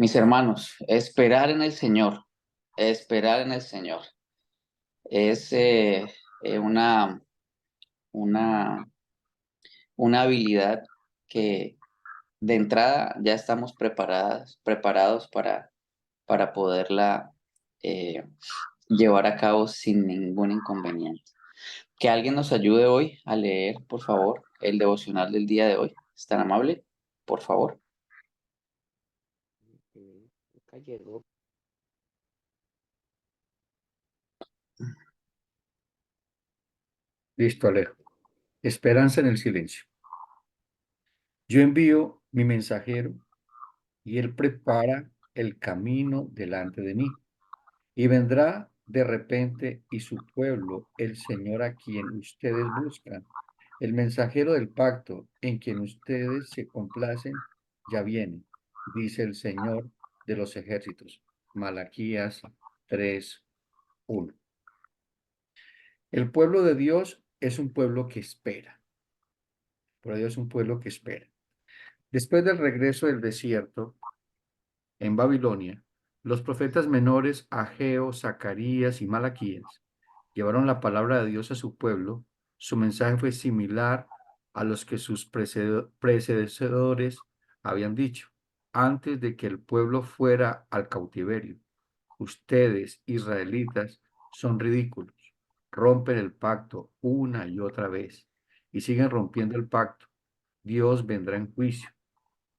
Mis hermanos, esperar en el Señor es una, una, una habilidad que de entrada ya estamos preparados para poderla eh, llevar a cabo sin ningún inconveniente. Que alguien nos ayude hoy a leer, por favor, el devocional del día de hoy. ¿Es tan amable? Por favor. Acá llegó. Listo, Alejo. Esperanza en el silencio. Yo envío mi mensajero y él prepara el camino delante de mí. Y vendrá de repente y su pueblo, el Señor a quien ustedes buscan, el mensajero del pacto en quien ustedes se complacen, ya viene, dice el Señor de los ejércitos. Malaquías 3:1. El pueblo de Dios es un pueblo que espera. Por Dios es un pueblo que espera. Después del regreso del desierto en Babilonia, los profetas menores Ageo, Zacarías y Malaquías llevaron la palabra de Dios a su pueblo. Su mensaje fue similar a los que sus predecesores habían dicho antes de que el pueblo fuera al cautiverio. Ustedes, israelitas, son ridículos. Rompen el pacto una y otra vez y siguen rompiendo el pacto. Dios vendrá en juicio.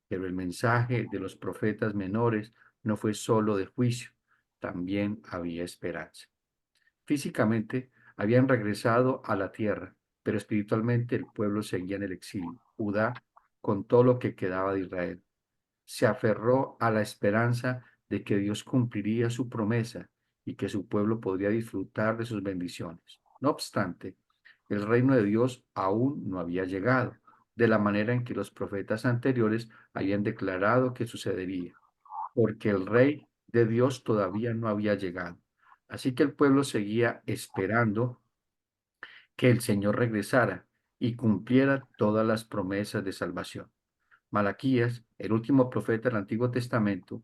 Pero el mensaje de los profetas menores no fue solo de juicio, también había esperanza. Físicamente habían regresado a la tierra, pero espiritualmente el pueblo seguía en el exilio. Judá, con todo lo que quedaba de Israel, se aferró a la esperanza de que Dios cumpliría su promesa y que su pueblo podría disfrutar de sus bendiciones. No obstante, el reino de Dios aún no había llegado, de la manera en que los profetas anteriores habían declarado que sucedería, porque el rey de Dios todavía no había llegado. Así que el pueblo seguía esperando que el Señor regresara y cumpliera todas las promesas de salvación. Malaquías, el último profeta del Antiguo Testamento,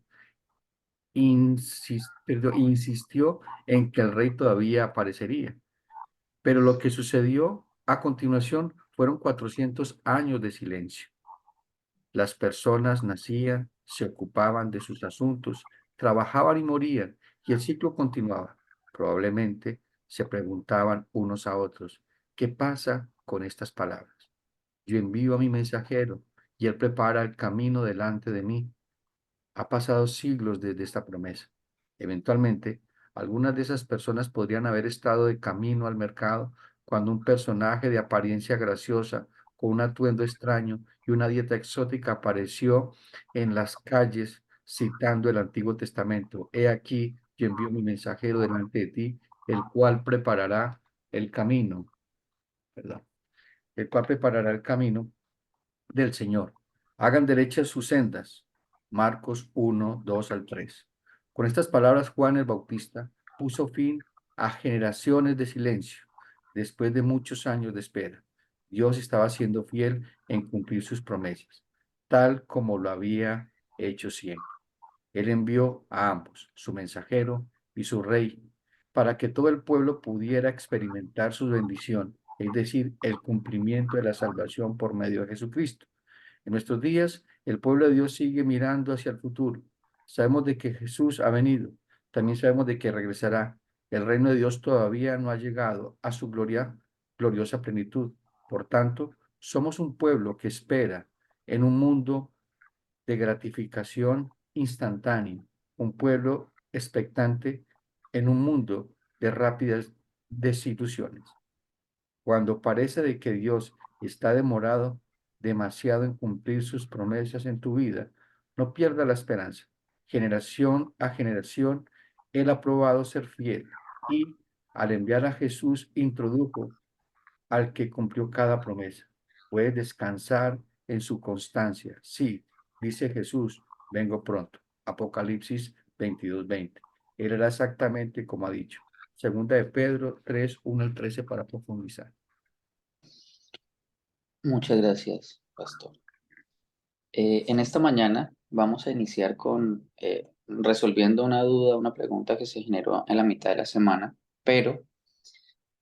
insistió en que el rey todavía aparecería. Pero lo que sucedió a continuación fueron 400 años de silencio. Las personas nacían, se ocupaban de sus asuntos, trabajaban y morían, y el ciclo continuaba. Probablemente se preguntaban unos a otros, ¿qué pasa con estas palabras? Yo envío a mi mensajero y él prepara el camino delante de mí. Ha pasado siglos desde esta promesa. Eventualmente, algunas de esas personas podrían haber estado de camino al mercado cuando un personaje de apariencia graciosa, con un atuendo extraño y una dieta exótica apareció en las calles citando el Antiguo Testamento. He aquí, yo envío mi mensajero delante de ti, el cual preparará el camino, ¿verdad? El cual preparará el camino del Señor. Hagan derechas sus sendas. Marcos 1:2-3. Con estas palabras, Juan el Bautista puso fin a generaciones de silencio. Después de muchos años de espera, Dios estaba siendo fiel en cumplir sus promesas, tal como lo había hecho siempre. Él envió a ambos, su mensajero y su rey, para que todo el pueblo pudiera experimentar su bendición, es decir, el cumplimiento de la salvación por medio de Jesucristo. En nuestros días, el pueblo de Dios sigue mirando hacia el futuro. Sabemos de que Jesús ha venido. También sabemos de que regresará. El reino de Dios todavía no ha llegado a su gloriosa plenitud. Por tanto, somos un pueblo que espera en un mundo de gratificación instantánea, un pueblo expectante en un mundo de rápidas desilusiones. Cuando parece de que Dios está demorado demasiado en cumplir sus promesas en tu vida, no pierda la esperanza. Generación a generación, Él ha probado ser fiel y al enviar a Jesús introdujo al que cumplió cada promesa. Puede descansar en su constancia. Sí, dice Jesús, vengo pronto. Apocalipsis 22:20. Él era exactamente como ha dicho. Segunda de Pedro 3:1-13 para profundizar. Muchas gracias, pastor. En esta mañana vamos a iniciar con resolviendo una duda, una pregunta que se generó en la mitad de la semana, pero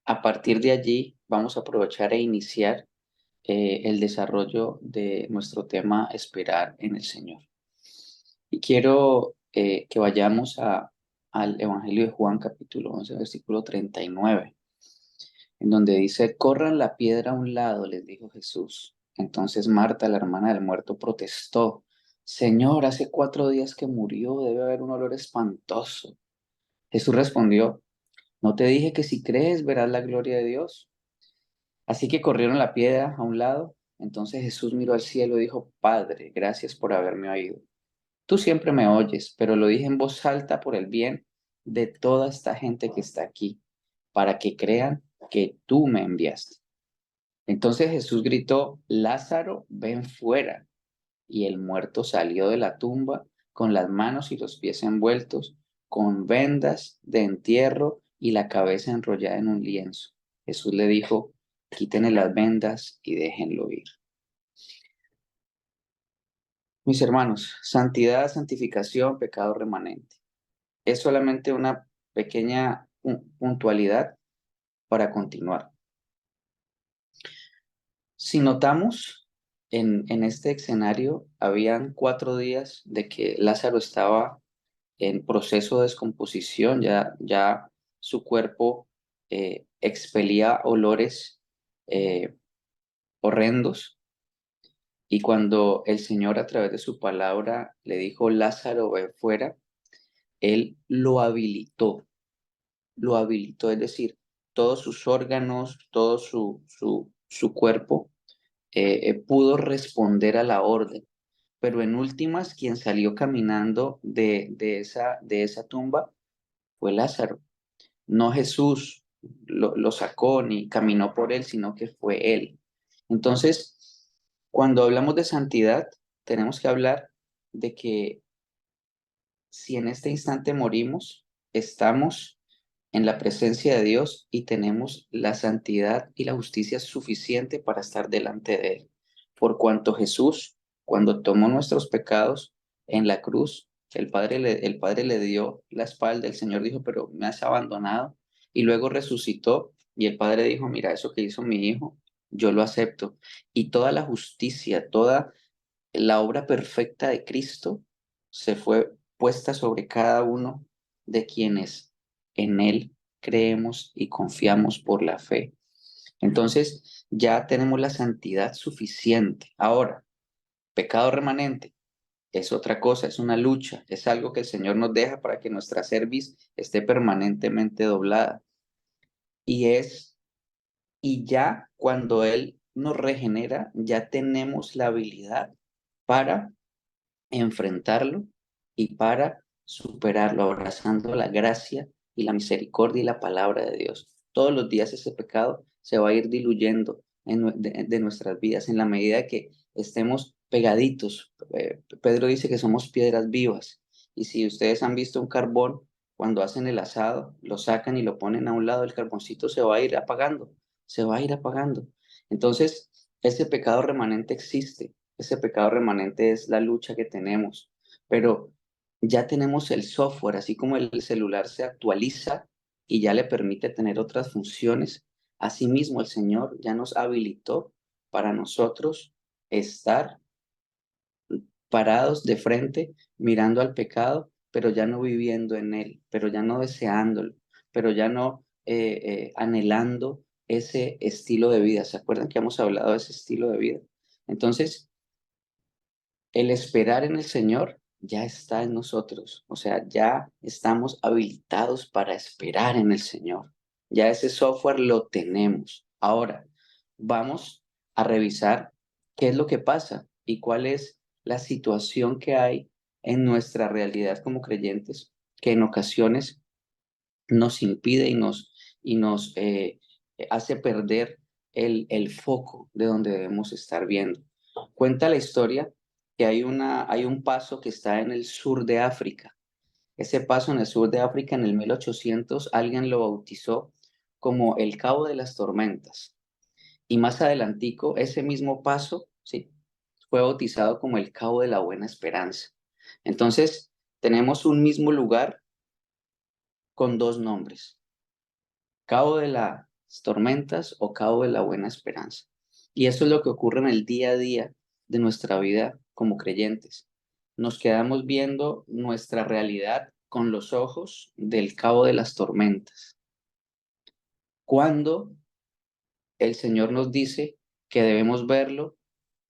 a partir de allí vamos a aprovechar e iniciar el desarrollo de nuestro tema esperar en el Señor. Y quiero que vayamos al Evangelio de Juan, capítulo 11, versículo 39, en donde dice: corran la piedra a un lado, les dijo Jesús. Entonces Marta, la hermana del muerto, protestó: Señor, hace 4 días que murió, debe haber un olor espantoso. Jesús respondió: ¿no te dije que si crees verás la gloria de Dios? Así que corrieron la piedra a un lado. Entonces Jesús miró al cielo y dijo: Padre, gracias por haberme oído. Tú siempre me oyes, pero lo dije en voz alta por el bien de toda esta gente que está aquí, para que crean que tú me enviaste. Entonces Jesús gritó: Lázaro, ven fuera. Y el muerto salió de la tumba con las manos y los pies envueltos, con vendas de entierro y la cabeza enrollada en un lienzo. Jesús le dijo: quítenle las vendas y déjenlo ir. Mis hermanos, santidad, santificación, pecado remanente. Es solamente una pequeña puntualidad para continuar. Si notamos, en este escenario, habían 4 días de que Lázaro estaba en proceso de descomposición, ya su cuerpo expelía olores horrendos, y cuando el Señor, a través de su palabra, le dijo: Lázaro, ven fuera, él lo habilitó, es decir, todos sus órganos, todo su cuerpo pudo responder a la orden. Pero en últimas, quien salió caminando de esa tumba fue Lázaro. No Jesús lo sacó ni caminó por él, sino que fue él. Entonces, cuando hablamos de santidad, tenemos que hablar de que si en este instante morimos, estamos en la presencia de Dios y tenemos la santidad y la justicia suficiente para estar delante de Él. Por cuanto Jesús, cuando tomó nuestros pecados en la cruz, el Padre le dio la espalda, el Señor dijo: pero me has abandonado, y luego resucitó, y el Padre dijo: mira, eso que hizo mi hijo, yo lo acepto. Y toda la justicia, toda la obra perfecta de Cristo se fue puesta sobre cada uno de quienes en Él creemos y confiamos por la fe. Entonces, ya tenemos la santidad suficiente. Ahora, pecado remanente es otra cosa, es una lucha, es algo que el Señor nos deja para que nuestra cerviz esté permanentemente doblada. Y ya cuando Él nos regenera, ya tenemos la habilidad para enfrentarlo y para superarlo, abrazando la gracia y la misericordia y la palabra de Dios. Todos los días ese pecado se va a ir diluyendo de nuestras vidas en la medida que estemos pegaditos. Pedro dice que somos piedras vivas, y si ustedes han visto un carbón, cuando hacen el asado, lo sacan y lo ponen a un lado, el carboncito se va a ir apagando, se va a ir apagando. Entonces, ese pecado remanente existe. Ese pecado remanente es la lucha que tenemos, pero ya tenemos el software, así como el celular se actualiza y ya le permite tener otras funciones. Asimismo, el Señor ya nos habilitó para nosotros estar parados de frente, mirando al pecado, pero ya no viviendo en él, pero ya no deseándolo, pero ya no anhelando ese estilo de vida. ¿Se acuerdan que hemos hablado de ese estilo de vida? Entonces, el esperar en el Señor ya está en nosotros, o sea, ya estamos habilitados para esperar en el Señor. Ya ese software lo tenemos. Ahora, vamos a revisar qué es lo que pasa y cuál es la situación que hay en nuestra realidad como creyentes, que en ocasiones nos impide y nos hace perder el foco de donde debemos estar viendo. Cuenta la historia que hay un paso que está en el sur de África. Ese paso en el sur de África, en el 1800, alguien lo bautizó como el Cabo de las Tormentas. Y más adelantico, ese mismo paso, sí, fue bautizado como el Cabo de la Buena Esperanza. Entonces, tenemos un mismo lugar con dos nombres: Cabo de las Tormentas o Cabo de la Buena Esperanza. Y eso es lo que ocurre en el día a día de nuestra vida como creyentes. Nos quedamos viendo nuestra realidad con los ojos del Cabo de las Tormentas, cuando el Señor nos dice que debemos verlo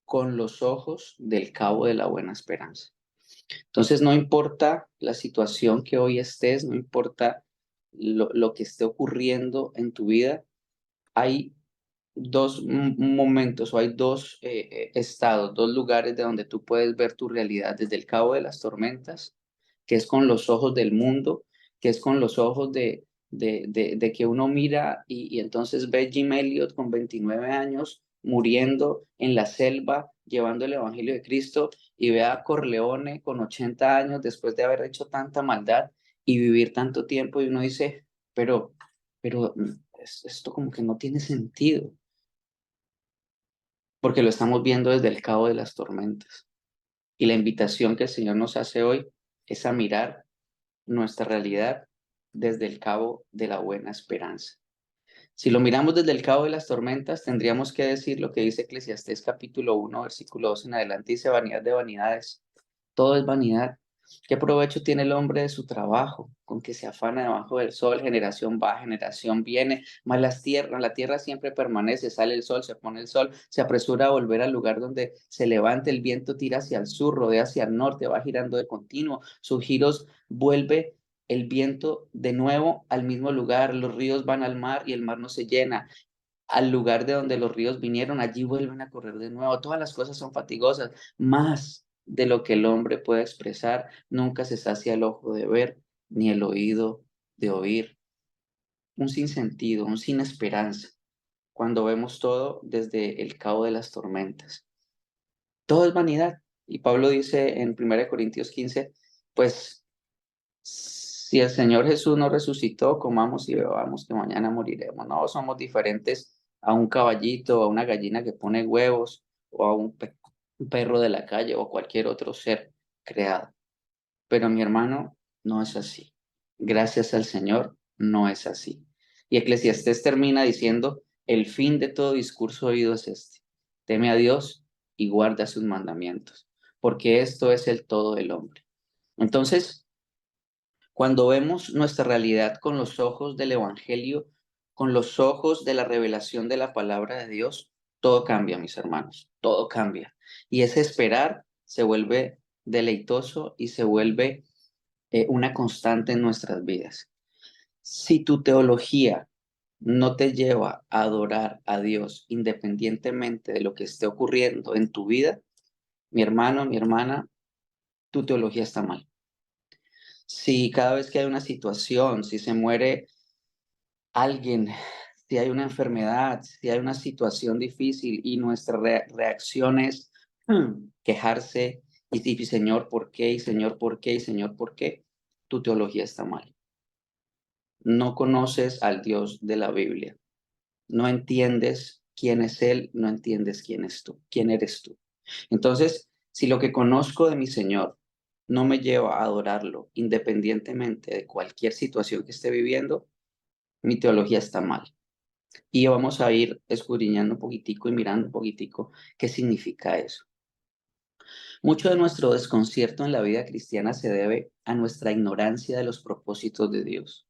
con los ojos del Cabo de la Buena Esperanza. Entonces, no importa la situación que hoy estés, no importa lo que esté ocurriendo en tu vida, hay dos momentos o hay dos estados, dos lugares de donde tú puedes ver tu realidad: desde el Cabo de las Tormentas, que es con los ojos del mundo, que es con los ojos de que uno mira y entonces ve Jim Elliot con 29 años muriendo en la selva, llevando el Evangelio de Cristo, y ve a Corleone con 80 años después de haber hecho tanta maldad y vivir tanto tiempo, y uno dice, pero esto como que no tiene sentido, porque lo estamos viendo desde el Cabo de las Tormentas. Y la invitación que el Señor nos hace hoy es a mirar nuestra realidad desde el Cabo de la Buena Esperanza. Si lo miramos desde el Cabo de las Tormentas, tendríamos que decir lo que dice Eclesiastés capítulo 1, versículo 2 en adelante: dice, vanidad de vanidades, todo es vanidad. ¿Qué provecho tiene el hombre de su trabajo? Con que se afana debajo del sol, generación va, generación viene, mas la tierra siempre permanece, sale el sol, se pone el sol, se apresura a volver al lugar donde se levanta, el viento tira hacia el sur, rodea hacia el norte, va girando de continuo, sus giros vuelve el viento de nuevo al mismo lugar, los ríos van al mar y el mar no se llena. Al lugar de donde los ríos vinieron, allí vuelven a correr de nuevo. Todas las cosas son fatigosas, más de lo que el hombre puede expresar. Nunca se sacia el ojo de ver, ni el oído de oír. Un sinsentido, un sin esperanza, cuando vemos todo desde el Cabo de las Tormentas. Todo es vanidad. Y Pablo dice en 1 Corintios 15, pues si el Señor Jesús no resucitó, comamos y bebamos, que mañana moriremos. No somos diferentes a un caballito, a una gallina que pone huevos, o a un perro de la calle, o cualquier otro ser creado. Pero mi hermano, no es así. Gracias al Señor, no es así. Y Eclesiastés termina diciendo, el fin de todo discurso oído es este: teme a Dios y guarda sus mandamientos, porque esto es el todo del hombre. Entonces, cuando vemos nuestra realidad con los ojos del Evangelio, con los ojos de la revelación de la palabra de Dios, todo cambia, mis hermanos, todo cambia. Y ese esperar se vuelve deleitoso y se vuelve una constante en nuestras vidas. Si tu teología no te lleva a adorar a Dios independientemente de lo que esté ocurriendo en tu vida, mi hermano, mi hermana, tu teología está mal. Si cada vez que hay una situación, si se muere alguien, si hay una enfermedad, si hay una situación difícil y nuestra reacción es quejarse y decir, Señor, ¿por qué? Y Señor, ¿por qué? Y Señor, ¿por qué? Tu teología está mal. No conoces al Dios de la Biblia. No entiendes quién es Él, no entiendes quién eres tú. Entonces, si lo que conozco de mi Señor no me lleva a adorarlo independientemente de cualquier situación que esté viviendo, mi teología está mal. Y vamos a ir escudriñando un poquitico y mirando un poquitico qué significa eso. Mucho de nuestro desconcierto en la vida cristiana se debe a nuestra ignorancia de los propósitos de Dios.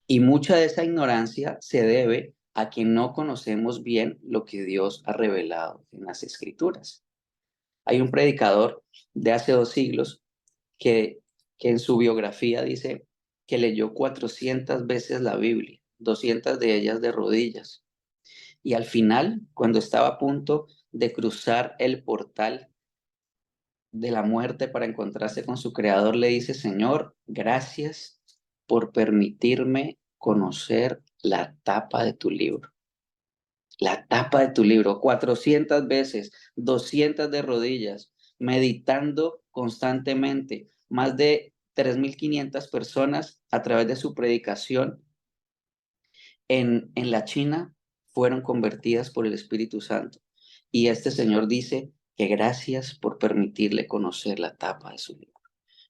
Y mucha de esa ignorancia se debe a que no conocemos bien lo que Dios ha revelado en las Escrituras. Hay un predicador de hace 2 siglos que, que en su biografía dice que leyó 400 veces la Biblia, 200 de ellas de rodillas. Y al final, cuando estaba a punto de cruzar el portal de la muerte para encontrarse con su creador, le dice, Señor, gracias por permitirme conocer la tapa de tu libro. La tapa de tu libro, 400 veces, 200 de rodillas, meditando constantemente. Más de 3.500 personas a través de su predicación en la China fueron convertidas por el Espíritu Santo. Y este señor dice que gracias por permitirle conocer la tapa de su libro.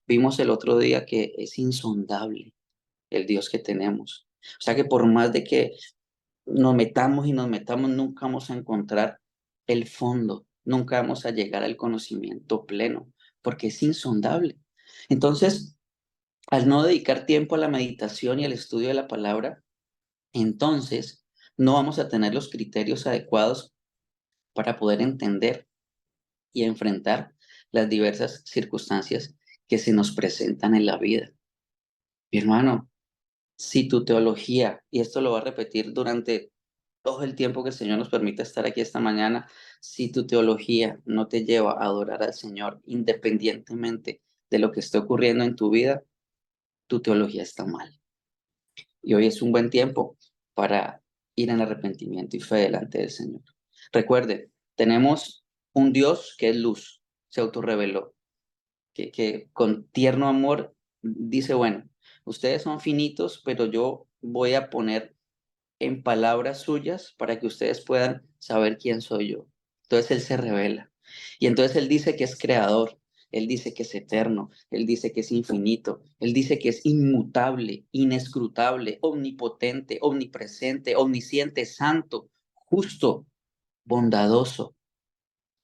Vimos el otro día que es insondable el Dios que tenemos. O sea que por más de que nos metamos y nos metamos, nunca vamos a encontrar el fondo, nunca vamos a llegar al conocimiento pleno, porque es insondable. Entonces, al no dedicar tiempo a la meditación y al estudio de la palabra, entonces no vamos a tener los criterios adecuados para poder entender y enfrentar las diversas circunstancias que se nos presentan en la vida. Mi hermano, si tu teología, y esto lo va a repetir durante todo el tiempo que el Señor nos permita estar aquí esta mañana, si tu teología no te lleva a adorar al Señor independientemente de lo que esté ocurriendo en tu vida, tu teología está mal. Y hoy es un buen tiempo para ir en arrepentimiento y fe delante del Señor. Recuerde, tenemos un Dios que es luz, se autorreveló, que con tierno amor dice, bueno, ustedes son finitos, pero yo voy a poner en palabras suyas para que ustedes puedan saber quién soy yo. Entonces Él se revela. Y entonces Él dice que es creador, Él dice que es eterno, Él dice que es infinito, Él dice que es inmutable, inescrutable, omnipotente, omnipresente, omnisciente, santo, justo, bondadoso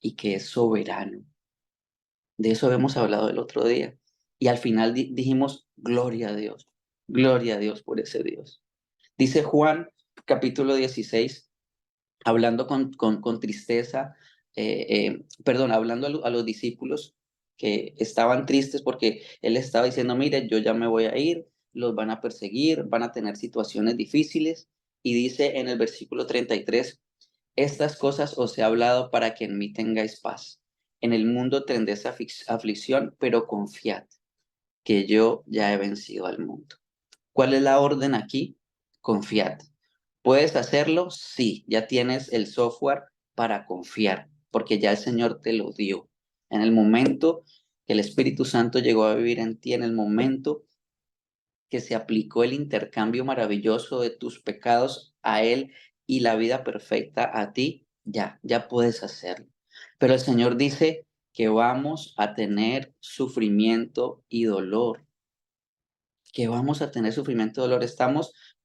y que es soberano. De eso hemos hablado el otro día. Y al final dijimos, gloria a Dios por ese Dios. Dice Juan, capítulo 16, hablando con tristeza, perdón, hablando a los discípulos que estaban tristes porque él estaba diciendo, mire, yo ya me voy a ir, los van a perseguir, van a tener situaciones difíciles. Y dice en el versículo 33, estas cosas os he hablado para que en mí tengáis paz. En el mundo tendréis aflicción, pero confiad que yo ya he vencido al mundo. ¿Cuál es la orden aquí? Confiad. ¿Puedes hacerlo? Sí, ya tienes el software para confiar, porque ya el Señor te lo dio. En el momento que el Espíritu Santo llegó a vivir en ti, en el momento que se aplicó el intercambio maravilloso de tus pecados a Él y la vida perfecta a ti, ya puedes hacerlo. Pero el Señor dice que vamos a tener sufrimiento y dolor, que vamos a tener sufrimiento y dolor.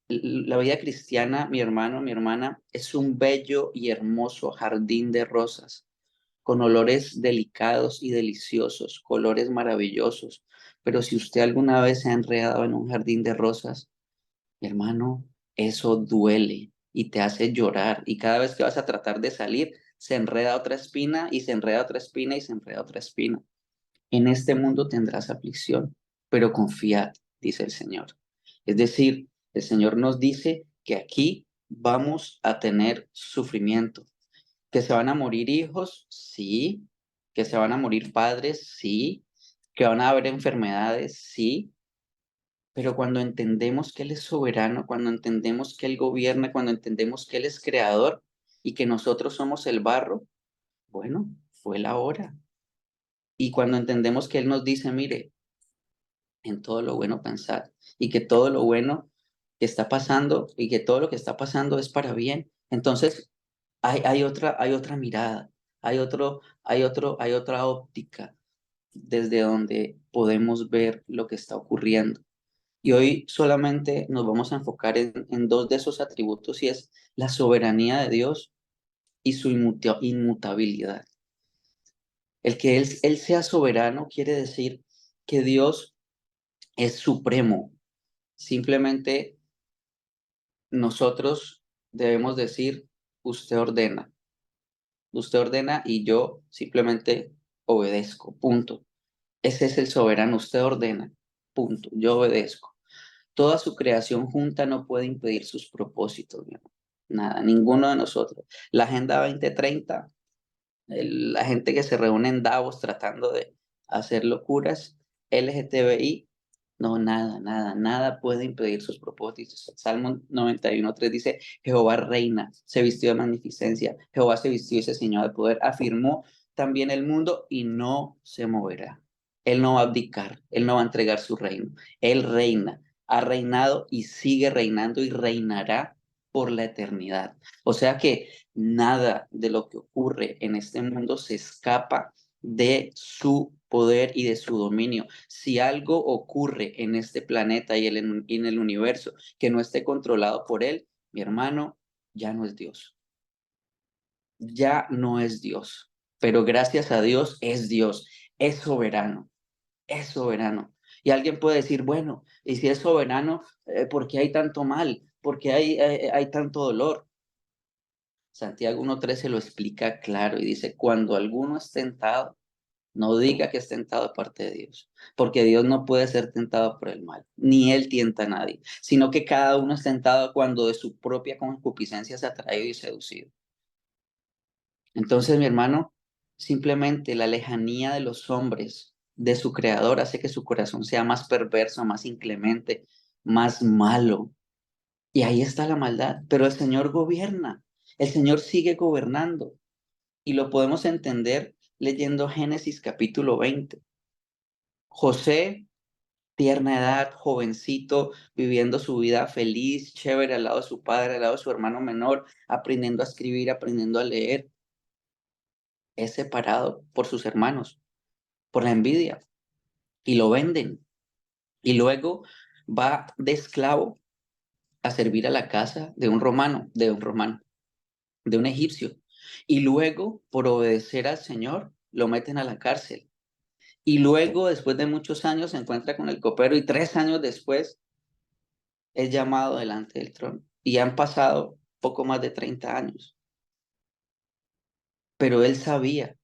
La vida cristiana, mi hermano, mi hermana, es un bello y hermoso jardín de rosas, con olores delicados y deliciosos, colores maravillosos. Pero si usted alguna vez se ha enredado en un jardín de rosas, mi hermano, eso duele y te hace llorar. Y cada vez que vas a tratar de salir, se enreda otra espina y se enreda otra espina y se enreda otra espina. En este mundo tendrás aflicción, pero confiad, dice el Señor. Es decir, el Señor nos dice que aquí vamos a tener sufrimiento, que se van a morir hijos, sí, que se van a morir padres, sí, que van a haber enfermedades, sí, pero cuando entendemos que Él es soberano, cuando entendemos que Él gobierna, cuando entendemos que Él es creador y que nosotros somos el barro, bueno, fue la hora. Y cuando entendemos que Él nos dice, mire, en todo lo bueno pensar y que todo lo bueno que está pasando y que todo lo que está pasando es para bien. Entonces, hay otra mirada, hay otra óptica desde donde podemos ver lo que está ocurriendo. Y hoy solamente nos vamos a enfocar en dos de esos atributos y es la soberanía de Dios y su inmutabilidad. El que él sea soberano quiere decir que Dios es supremo. Simplemente nosotros debemos decir, usted ordena y yo simplemente obedezco, punto. Ese es el soberano, usted ordena, punto, yo obedezco. Toda su creación junta no puede impedir sus propósitos, mi amor. Nada, ninguno de nosotros. La Agenda 2030, la gente que se reúne en Davos tratando de hacer locuras, LGTBI, no, nada puede impedir sus propósitos. Salmo 91:3 dice, Jehová reina, se vistió de magnificencia, Jehová se vistió y se ciñó de poder, afirmó también el mundo y no se moverá. Él no va a abdicar, él no va a entregar su reino. Él reina, ha reinado y sigue reinando y reinará por la eternidad. O sea que nada de lo que ocurre en este mundo se escapa de su poder y de su dominio. Si algo ocurre en este planeta y en el universo que no esté controlado por él, mi hermano, ya no es Dios. Ya no es Dios. Pero gracias a Dios es Dios. Es soberano. Es soberano. Y alguien puede decir, bueno, y si es soberano, ¿por qué hay tanto mal? ¿Por qué hay tanto dolor? Santiago 1:13 lo explica claro y dice, cuando alguno es tentado, no diga que es tentado de parte de Dios, porque Dios no puede ser tentado por el mal, ni Él tienta a nadie, sino que cada uno es tentado cuando de su propia concupiscencia se ha atraído y seducido. Entonces, mi hermano, simplemente la lejanía de los hombres de su creador hace que su corazón sea más perverso, más inclemente, más malo. Y ahí está la maldad, pero el Señor gobierna, el Señor sigue gobernando y lo podemos entender leyendo Génesis capítulo 20. José, tierna edad, jovencito, viviendo su vida feliz, chévere al lado de su padre, al lado de su hermano menor, aprendiendo a escribir, aprendiendo a leer, es separado por sus hermanos, por la envidia, y lo venden. Y luego va de esclavo a servir a la casa de un egipcio. Y luego, por obedecer al Señor, lo meten a la cárcel. Y luego, después de muchos años, se encuentra con el copero y 3 años después es llamado delante del trono. Y han pasado poco más de 30 años. Pero él sabía.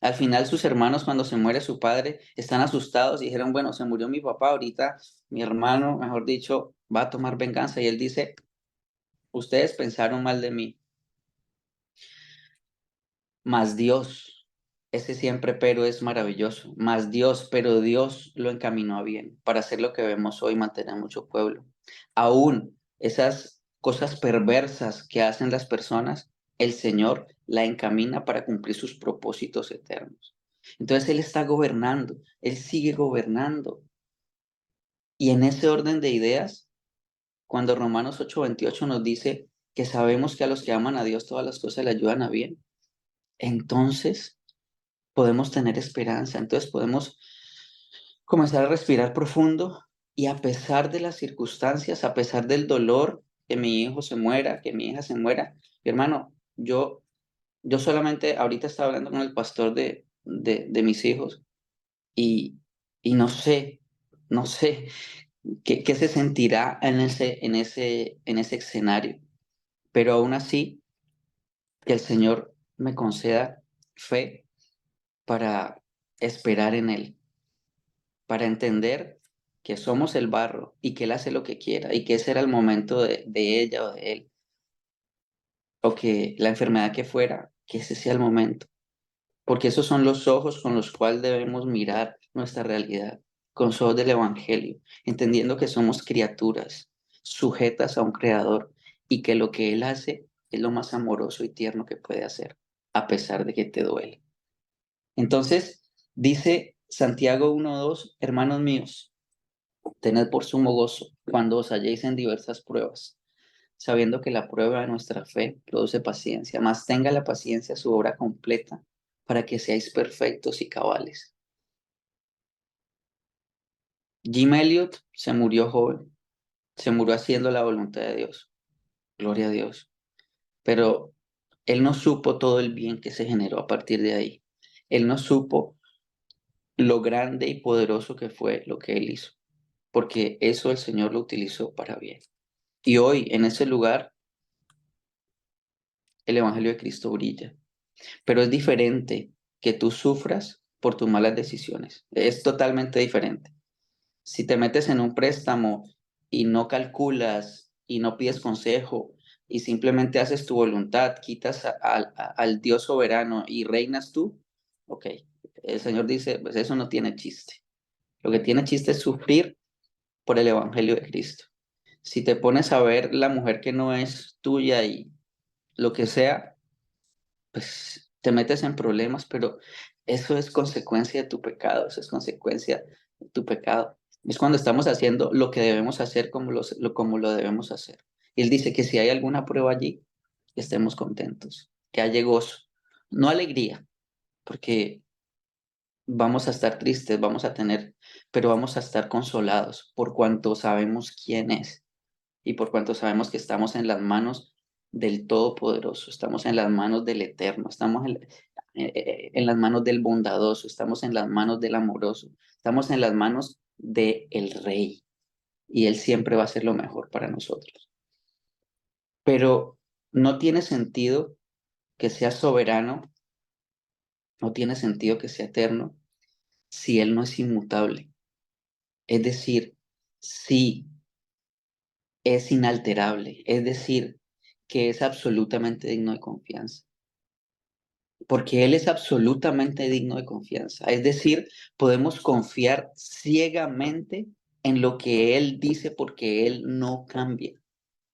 Al final sus hermanos cuando se muere su padre están asustados y dijeron, bueno, se murió mi papá, ahorita mi hermano, mejor dicho, va a tomar venganza. Y él dice, ustedes pensaron mal de mí, mas Dios, ese siempre pero es maravilloso, mas Dios, pero Dios lo encaminó a bien para hacer lo que vemos hoy, mantener mucho pueblo. Aún esas cosas perversas que hacen las personas, el Señor la encamina para cumplir sus propósitos eternos. Entonces Él está gobernando, Él sigue gobernando. Y en ese orden de ideas, cuando Romanos 8:28 nos dice que sabemos que a los que aman a Dios todas las cosas le ayudan a bien, entonces podemos tener esperanza, entonces podemos comenzar a respirar profundo y a pesar de las circunstancias, a pesar del dolor, que mi hijo se muera, que mi hija se muera, mi hermano, yo solamente ahorita estaba hablando con el pastor de mis hijos y, y no sé qué se sentirá en ese escenario, pero aún así que el Señor me conceda fe para esperar en Él, para entender que somos el barro y que Él hace lo que quiera y que ese era el momento de ella o de él, o que la enfermedad que fuera, que ese sea el momento, porque esos son los ojos con los cuales debemos mirar nuestra realidad, con los ojos del Evangelio, entendiendo que somos criaturas sujetas a un Creador y que lo que Él hace es lo más amoroso y tierno que puede hacer, a pesar de que te duele. Entonces, dice Santiago 1:2, hermanos míos, tened por sumo gozo cuando os halléis en diversas pruebas, sabiendo que la prueba de nuestra fe produce paciencia, mas tenga la paciencia su obra completa, para que seáis perfectos y cabales. Jim Elliot se murió joven, se murió haciendo la voluntad de Dios, gloria a Dios, pero él no supo todo el bien que se generó a partir de ahí. Él no supo lo grande y poderoso que fue lo que él hizo, porque eso el Señor lo utilizó para bien. Y hoy en ese lugar el Evangelio de Cristo brilla, pero es diferente que tú sufras por tus malas decisiones. Es totalmente diferente. Si te metes en un préstamo y no calculas y no pides consejo y simplemente haces tu voluntad, quitas al Dios soberano y reinas tú, ok, el Señor dice, pues eso no tiene chiste. Lo que tiene chiste es sufrir por el Evangelio de Cristo. Si te pones a ver la mujer que no es tuya y lo que sea, pues te metes en problemas, pero eso es consecuencia de tu pecado, eso es consecuencia de tu pecado. Es cuando estamos haciendo lo que debemos hacer como lo debemos hacer. Y él dice que si hay alguna prueba allí, estemos contentos, que haya gozo, no alegría, porque vamos a estar tristes, pero vamos a estar consolados por cuanto sabemos quién es y por cuanto sabemos que estamos en las manos del Todopoderoso, estamos en las manos del Eterno, estamos en las manos del Bondadoso, estamos en las manos del Amoroso, estamos en las manos del Rey y Él siempre va a hacer lo mejor para nosotros. Pero no tiene sentido que sea soberano, no tiene sentido que sea eterno si Él no es inmutable. Es decir, si es inalterable, es decir, que es absolutamente digno de confianza. Porque Él es absolutamente digno de confianza. Es decir, podemos confiar ciegamente en lo que Él dice porque Él no cambia.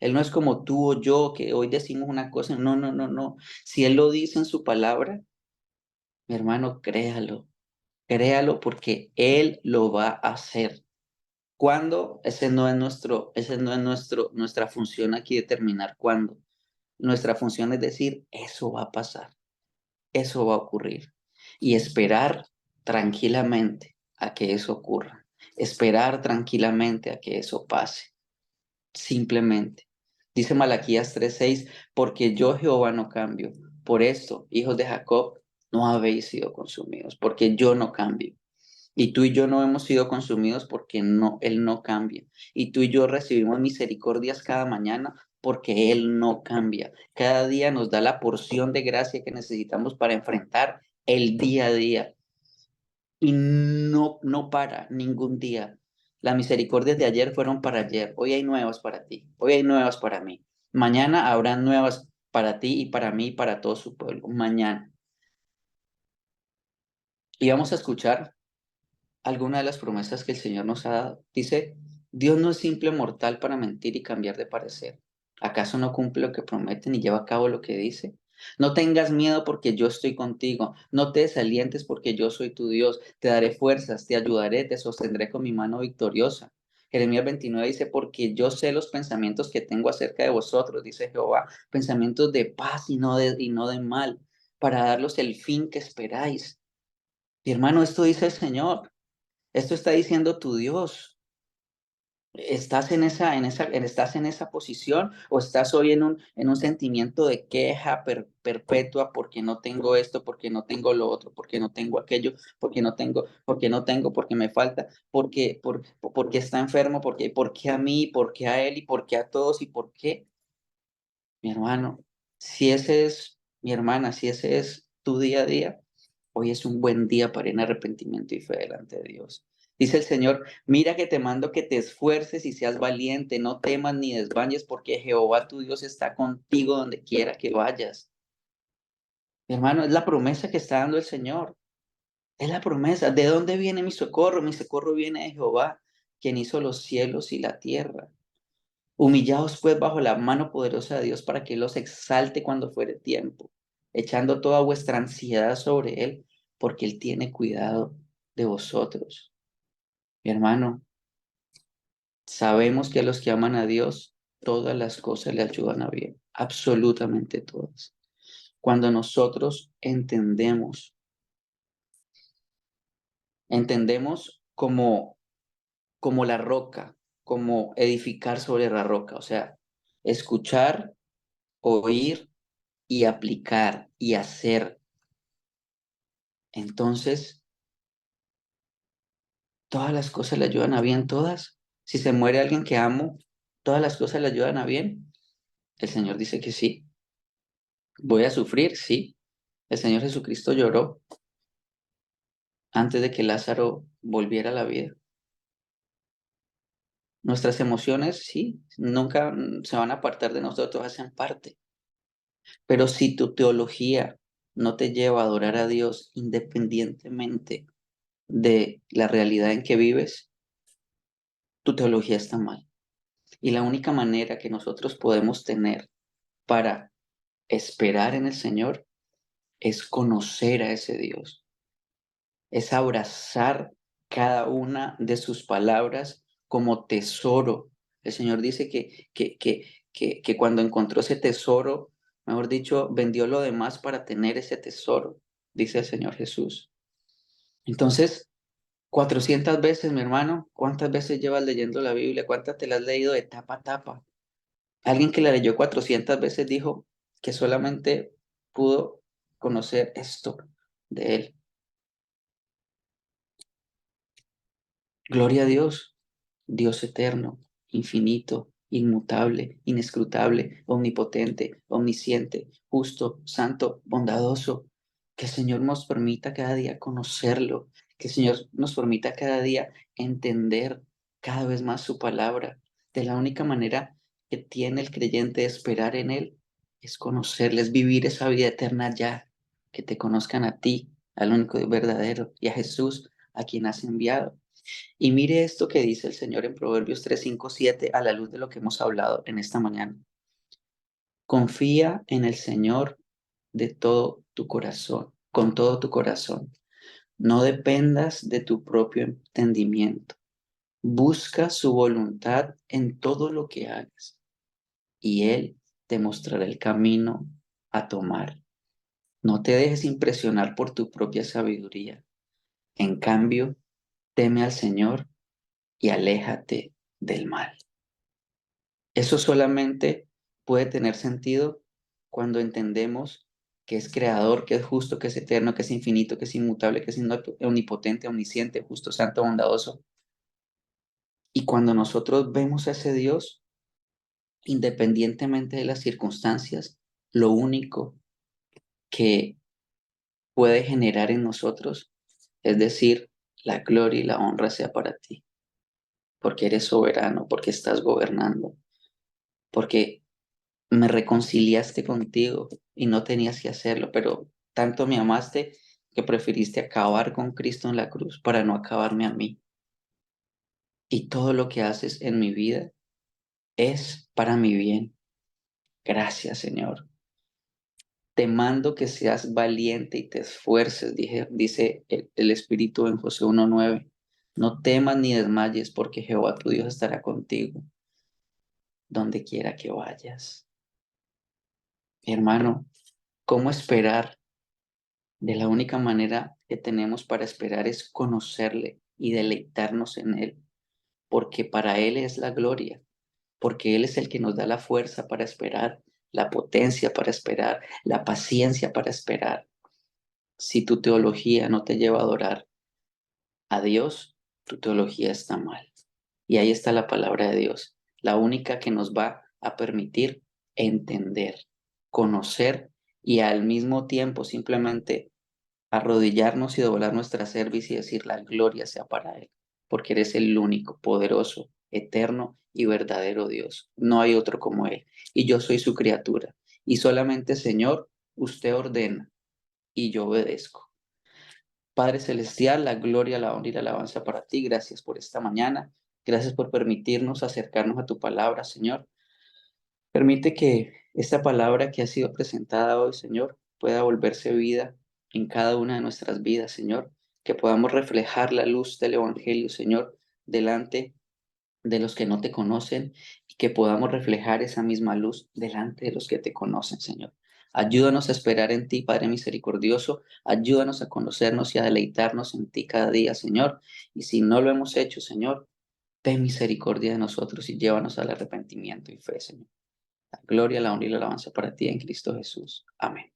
Él no es como tú o yo que hoy decimos una cosa. No, no, no, no. Si Él lo dice en su palabra, mi hermano, créalo. Créalo porque Él lo va a hacer. ¿Cuándo? Nuestra función aquí determinar cuándo. Nuestra función es decir, eso va a pasar, eso va a ocurrir. Y esperar tranquilamente a que eso ocurra. Esperar tranquilamente a que eso pase. Simplemente. Dice Malaquías 3:6, porque yo Jehová no cambio. Por esto, hijos de Jacob, no habéis sido consumidos, porque yo no cambio. Y tú y yo no hemos sido consumidos porque no, Él no cambia. Y tú y yo recibimos misericordias cada mañana porque Él no cambia. Cada día nos da la porción de gracia que necesitamos para enfrentar el día a día. Y no, no para ningún día. Las misericordias de ayer fueron para ayer. Hoy hay nuevas para ti. Hoy hay nuevas para mí. Mañana habrá nuevas para ti y para mí y para todo su pueblo. Mañana. Y vamos a escuchar alguna de las promesas que el Señor nos ha dado. Dice, Dios no es simple mortal para mentir y cambiar de parecer. ¿Acaso no cumple lo que promete ni lleva a cabo lo que dice? No tengas miedo porque yo estoy contigo. No te desalientes porque yo soy tu Dios. Te daré fuerzas, te ayudaré, te sostendré con mi mano victoriosa. Jeremías 29 dice, porque yo sé los pensamientos que tengo acerca de vosotros, dice Jehová, pensamientos de paz y no de mal, para darlos el fin que esperáis. Y hermano, esto dice el Señor. Esto está diciendo tu Dios. ¿Estás en esa posición o estás hoy en un sentimiento de queja perpetua porque no tengo esto, porque no tengo lo otro, porque no tengo aquello, porque me falta, porque está enfermo, porque a mí, porque a él y porque a todos y por qué? Mi hermano, mi hermana, si ese es tu día a día, hoy es un buen día para ir en arrepentimiento y fe delante de Dios. Dice el Señor, mira que te mando que te esfuerces y seas valiente, no temas ni desmayes, porque Jehová tu Dios está contigo donde quiera que vayas. Mi hermano, es la promesa que está dando el Señor. Es la promesa. ¿De dónde viene mi socorro? Mi socorro viene de Jehová, quien hizo los cielos y la tierra. Humillaos pues bajo la mano poderosa de Dios para que Él los exalte cuando fuere tiempo, echando toda vuestra ansiedad sobre Él, porque Él tiene cuidado de vosotros. Mi hermano, sabemos que a los que aman a Dios, todas las cosas le ayudan a bien, absolutamente todas. Cuando nosotros entendemos como la roca, como edificar sobre la roca, o sea, escuchar, oír y aplicar y hacer. Entonces, todas las cosas le ayudan a bien, todas. Si se muere alguien que amo, todas las cosas le ayudan a bien. El Señor dice que sí. Voy a sufrir, sí. El Señor Jesucristo lloró antes de que Lázaro volviera a la vida. Nuestras emociones, sí, nunca se van a apartar de nosotros, hacen parte. Pero si tu teología no te lleva a adorar a Dios independientemente de la realidad en que vives, tu teología está mal. Y la única manera que nosotros podemos tener para esperar en el Señor es conocer a ese Dios, es abrazar cada una de sus palabras como tesoro. El Señor dice que cuando encontró ese tesoro, mejor dicho, vendió lo demás para tener ese tesoro, dice el Señor Jesús. Entonces, 400 veces, mi hermano, ¿cuántas veces llevas leyendo la Biblia? ¿Cuántas te la has leído de tapa a tapa? Alguien que la leyó 400 veces dijo que solamente pudo conocer esto de él. Gloria a Dios, Dios eterno, infinito, inmutable, inescrutable, omnipotente, omnisciente, justo, santo, bondadoso. Que el Señor nos permita cada día conocerlo, que el Señor nos permita cada día entender cada vez más su palabra. De la única manera que tiene el creyente de esperar en Él es conocerle, es vivir esa vida eterna ya, que te conozcan a ti, al único y verdadero, y a Jesús, a quien has enviado. Y mire esto que dice el Señor en Proverbios 3, 5, 7, a la luz de lo que hemos hablado en esta mañana. Confía en el Señor de todo tu corazón, con todo tu corazón. No dependas de tu propio entendimiento. Busca su voluntad en todo lo que hagas y Él te mostrará el camino a tomar. No te dejes impresionar por tu propia sabiduría. En cambio, teme al Señor y aléjate del mal. Eso solamente puede tener sentido cuando entendemos que es creador, que es justo, que es eterno, que es infinito, que es inmutable, que es omnipotente, omnisciente, justo, santo, bondadoso. Y cuando nosotros vemos a ese Dios, independientemente de las circunstancias, lo único que puede generar en nosotros es decir, la gloria y la honra sea para ti, porque eres soberano, porque estás gobernando, porque me reconciliaste contigo y no tenías que hacerlo, pero tanto me amaste que preferiste acabar con Cristo en la cruz para no acabarme a mí. Y todo lo que haces en mi vida es para mi bien. Gracias, Señor. Te mando que seas valiente y te esfuerces, dice el Espíritu en Josué 1:9. No temas ni desmayes, porque Jehová tu Dios estará contigo donde quiera que vayas. Mi hermano, ¿cómo esperar? De la única manera que tenemos para esperar es conocerle y deleitarnos en él, porque para él es la gloria, porque él es el que nos da la fuerza para esperar, la potencia para esperar, la paciencia para esperar. Si tu teología no te lleva a adorar a Dios, tu teología está mal. Y ahí está la palabra de Dios, la única que nos va a permitir entender, conocer y al mismo tiempo simplemente arrodillarnos y doblar nuestra cerviz y decir la gloria sea para Él, porque eres el único, poderoso, eterno y verdadero Dios. No hay otro como Él. Y yo soy su criatura. Y solamente, Señor, usted ordena y yo obedezco. Padre Celestial, la gloria, la honra y la alabanza para ti. Gracias por esta mañana. Gracias por permitirnos acercarnos a tu palabra, Señor. Permite que esta palabra que ha sido presentada hoy, Señor, pueda volverse vida en cada una de nuestras vidas, Señor. Que podamos reflejar la luz del Evangelio, Señor, delante de los que no te conocen y que podamos reflejar esa misma luz delante de los que te conocen, Señor. Ayúdanos a esperar en ti, Padre misericordioso. Ayúdanos a conocernos y a deleitarnos en ti cada día, Señor. Y si no lo hemos hecho, Señor, ten misericordia de nosotros y llévanos al arrepentimiento y fe, Señor. La gloria, la honra y la alabanza para ti en Cristo Jesús. Amén.